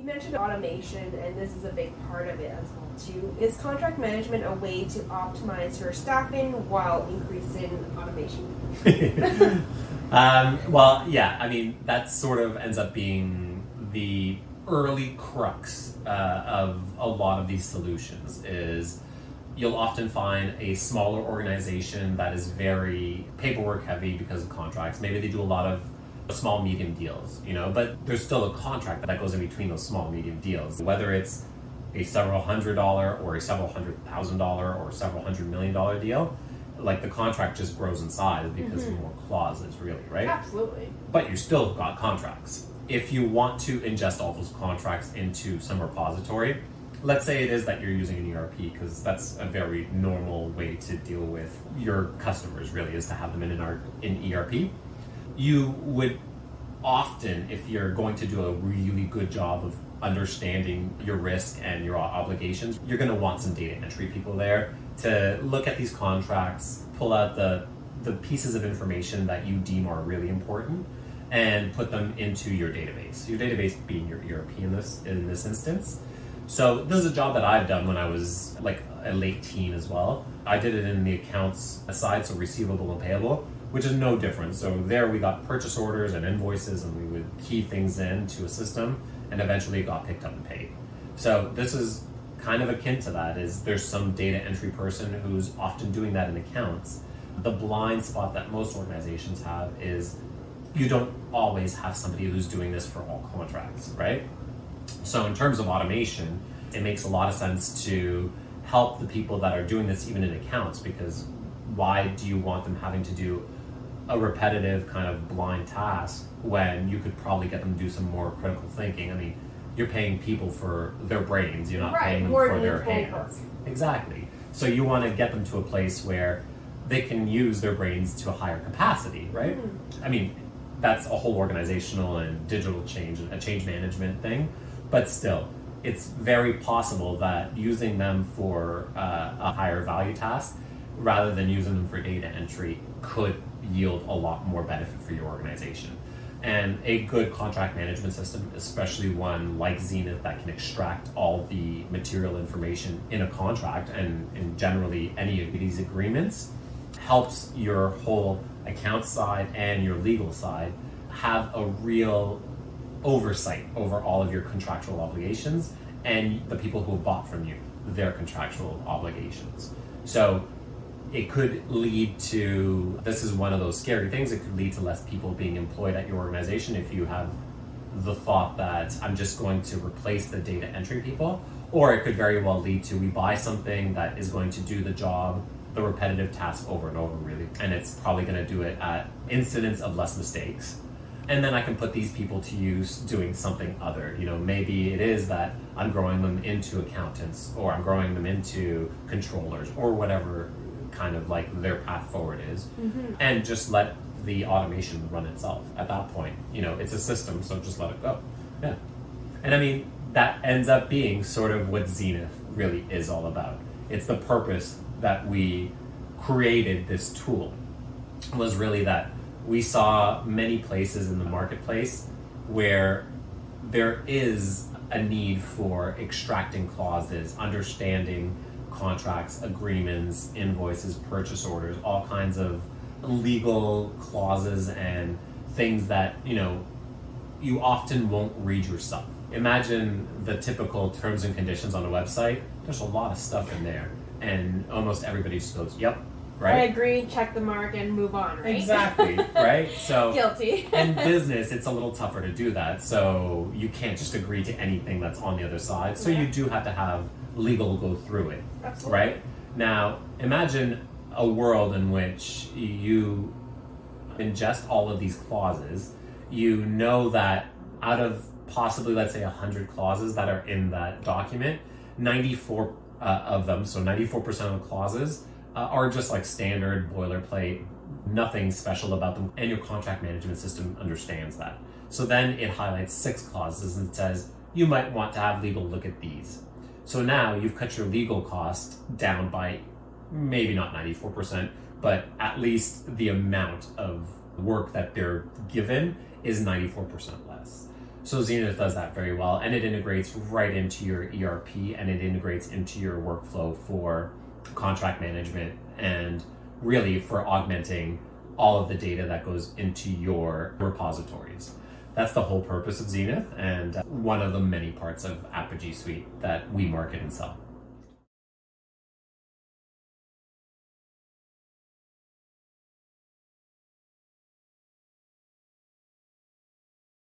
mentioned automation, and this is a big part of it as well too. Is contract management a way to optimize your staffing while increasing automation? Well, yeah, I mean, that sort of ends up being the early crux of a lot of these solutions. Is you'll often find a smaller organization that is very paperwork heavy because of contracts. Maybe they do a lot of small medium deals, but there's still a contract that goes in between those small medium deals, whether it's a several $100 or a several $100,000 or several $100 million deal. Like, the contract just grows in size because of more clauses, really, right? Absolutely. But you still got contracts. If you want to ingest all those contracts into some repository, let's say it is that you're using an ERP, because that's a very normal way to deal with your customers, really, is to have them in ERP. You would often, if you're going to do a really good job of understanding your risk and your obligations, you're going to want some data entry people there to look at these contracts, pull out the pieces of information that you deem are really important, and put them into your database. Your database being your ERP in this instance. So this is a job that I've done when I was like a late teen as well. I did it in the accounts side, so receivable and payable, which is no different. So there we got purchase orders and invoices, and we would key things into a system, and eventually it got picked up and paid. So this is kind of akin to that. Is there's some data entry person who's often doing that in accounts. The blind spot that most organizations have is you don't always have somebody who's doing this for all contracts, right? So in terms of automation, it makes a lot of sense to help the people that are doing this even in accounts, because why do you want them having to do a repetitive kind of blind task when you could probably get them to do some more critical thinking? I mean, you're paying people for their brains, you're not paying them for their hands. Exactly. So you want to get them to a place where they can use their brains to a higher capacity, right? I mean, that's a whole organizational and digital change, a change management thing, but still, it's very possible that using them for a higher value task rather than using them for data entry could yield a lot more benefit for your organization. And a good contract management system, especially one like Zenith that can extract all the material information in a contract and in generally any of these agreements, helps your whole account side and your legal side have a real oversight over all of your contractual obligations and the people who have bought from you, their contractual obligations. So it could lead to, this is one of those scary things, it could lead to less people being employed at your organization if you have the thought that I'm just going to replace the data entry people, or it could very well lead to we buy something that is going to do the job, the repetitive task over and over, really, and it's probably going to do it at incidents of less mistakes. And then I can put these people to use doing something other. Maybe it is that I'm growing them into accountants, or I'm growing them into controllers, or whatever kind of like their path forward is, and just let the automation run itself at that point. It's a system, so just let it go. Yeah. And I mean, that ends up being sort of what Zenith really is all about. It's the purpose that we created this tool, was really that we saw many places in the marketplace where there is a need for extracting clauses, understanding contracts, agreements, invoices, purchase orders, all kinds of legal clauses and things that, you often won't read yourself. Imagine the typical terms and conditions on a website. There's a lot of stuff in there, and almost everybody just goes, yep, right? I agree, check the mark, and move on, right? Exactly, right? So guilty. In business, it's a little tougher to do that. So you can't just agree to anything that's on the other side. So you do have to have legal go through it. Absolutely. Right? Now, imagine a world in which you ingest all of these clauses. You know that out of possibly, let's say, 100 clauses that are in that document, 94 of them, so 94% of the clauses, are just like standard boilerplate, nothing special about them, and your contract management system understands that. So then it highlights 6 clauses and says, you might want to have legal look at these. So now you've cut your legal cost down by maybe not 94%, but at least the amount of work that they're given is 94% less. So Zenith does that very well, and it integrates right into your ERP, and it integrates into your workflow for contract management and really for augmenting all of the data that goes into your repositories. That's the whole purpose of Zenith, and one of the many parts of Apogee Suite that we market and sell.